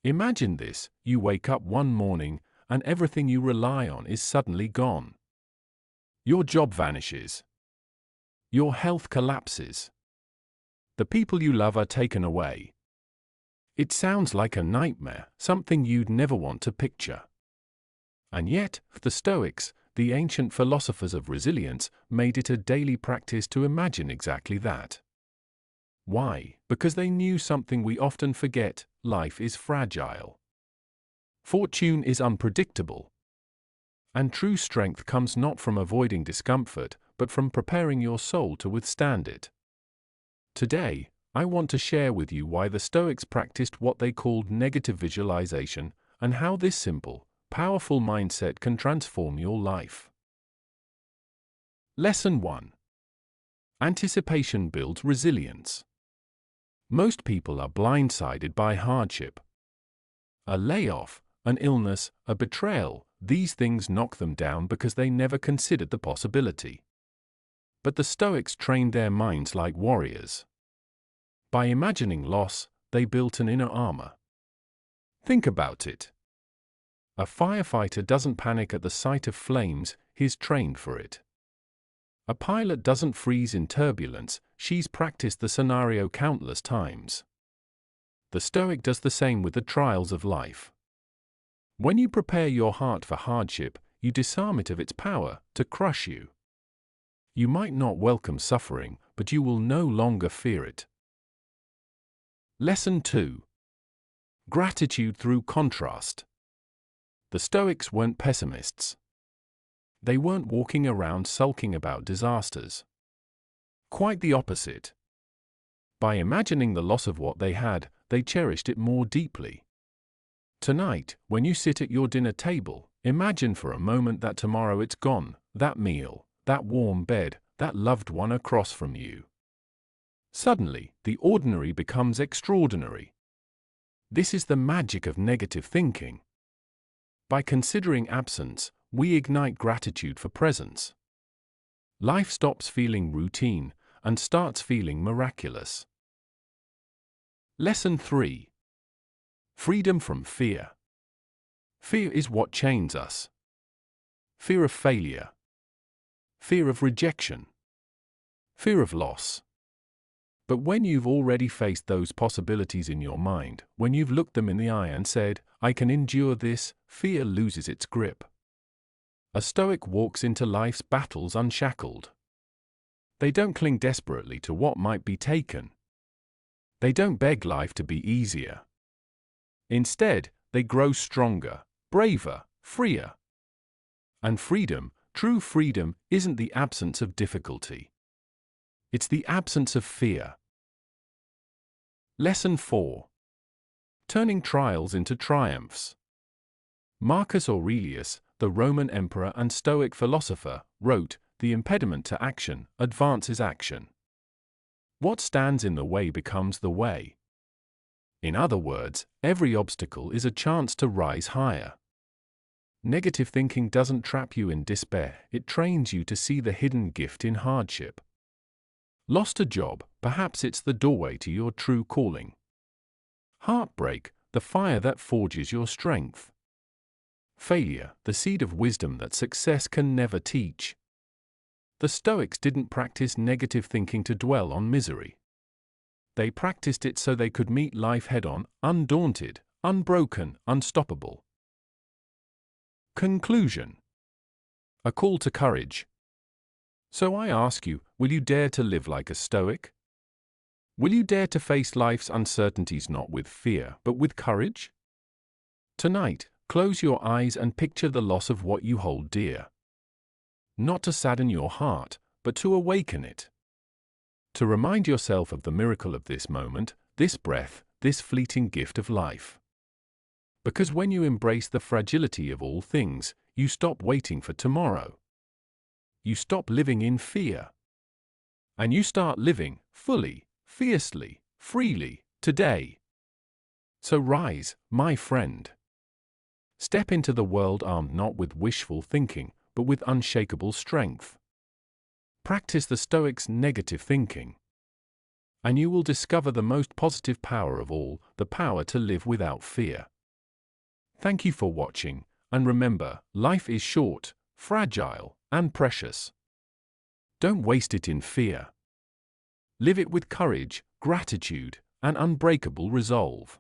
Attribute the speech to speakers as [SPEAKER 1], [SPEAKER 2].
[SPEAKER 1] Imagine this: you wake up one morning and everything you rely on is suddenly gone. Your job vanishes. Your health collapses. The people you love are taken away. It sounds like a nightmare, something you'd never want to picture. And yet, the Stoics, the ancient philosophers of resilience, made it a daily practice to imagine exactly that. Why? Because they knew something we often forget: life is fragile. Fortune is unpredictable. And true strength comes not from avoiding discomfort, but from preparing your soul to withstand it. Today, I want to share with you why the Stoics practiced what they called negative visualization, and how this simple, powerful mindset can transform your life. Lesson 1. Anticipation builds resilience. Most people are blindsided by hardship. A layoff, an illness, a betrayal, these things knock them down because they never considered the possibility. But the Stoics trained their minds like warriors. By imagining loss, they built an inner armor. Think about it. A firefighter doesn't panic at the sight of flames, he's trained for it. A pilot doesn't freeze in turbulence, she's practiced the scenario countless times. The Stoic does the same with the trials of life. When you prepare your heart for hardship, you disarm it of its power to crush you. You might not welcome suffering, but you will no longer fear it. Lesson 2. Gratitude through contrast. The Stoics weren't pessimists. They weren't walking around sulking about disasters. Quite the opposite. By imagining the loss of what they had, they cherished it more deeply. Tonight, when you sit at your dinner table, imagine for a moment that tomorrow it's gone: that meal, that warm bed, that loved one across from you. Suddenly, the ordinary becomes extraordinary. This is the magic of negative thinking. By considering absence, we ignite gratitude for presence. Life stops feeling routine and starts feeling miraculous. Lesson 3. Freedom from fear. Fear is what chains us. Fear of failure. Fear of rejection. Fear of loss. But when you've already faced those possibilities in your mind, when you've looked them in the eye and said, "I can endure this," fear loses its grip. A Stoic walks into life's battles unshackled. They don't cling desperately to what might be taken. They don't beg life to be easier. Instead, they grow stronger, braver, freer. And freedom, true freedom, isn't the absence of difficulty. It's the absence of fear. Lesson 4. Turning trials into triumphs. Marcus Aurelius, the Roman emperor and Stoic philosopher, wrote, "The impediment to action advances action. What stands in the way becomes the way." In other words, every obstacle is a chance to rise higher. Negative thinking doesn't trap you in despair, it trains you to see the hidden gift in hardship. Lost a job, perhaps it's the doorway to your true calling. Heartbreak, the fire that forges your strength. Failure, the seed of wisdom that success can never teach. The Stoics didn't practice negative thinking to dwell on misery. They practiced it so they could meet life head-on, undaunted, unbroken, unstoppable. Conclusion. A call to courage. So I ask you, will you dare to live like a Stoic? Will you dare to face life's uncertainties not with fear, but with courage? Tonight, close your eyes and picture the loss of what you hold dear. Not to sadden your heart, but to awaken it. To remind yourself of the miracle of this moment, this breath, this fleeting gift of life. Because when you embrace the fragility of all things, you stop waiting for tomorrow. You stop living in fear. And you start living fully, fiercely, freely, today. So rise, my friend. Step into the world armed not with wishful thinking, but with unshakable strength. Practice the Stoics' negative thinking. and you will discover the most positive power of all, the power to live without fear. Thank you for watching, and remember, life is short, fragile, and precious. Don't waste it in fear. Live it with courage, gratitude, and unbreakable resolve.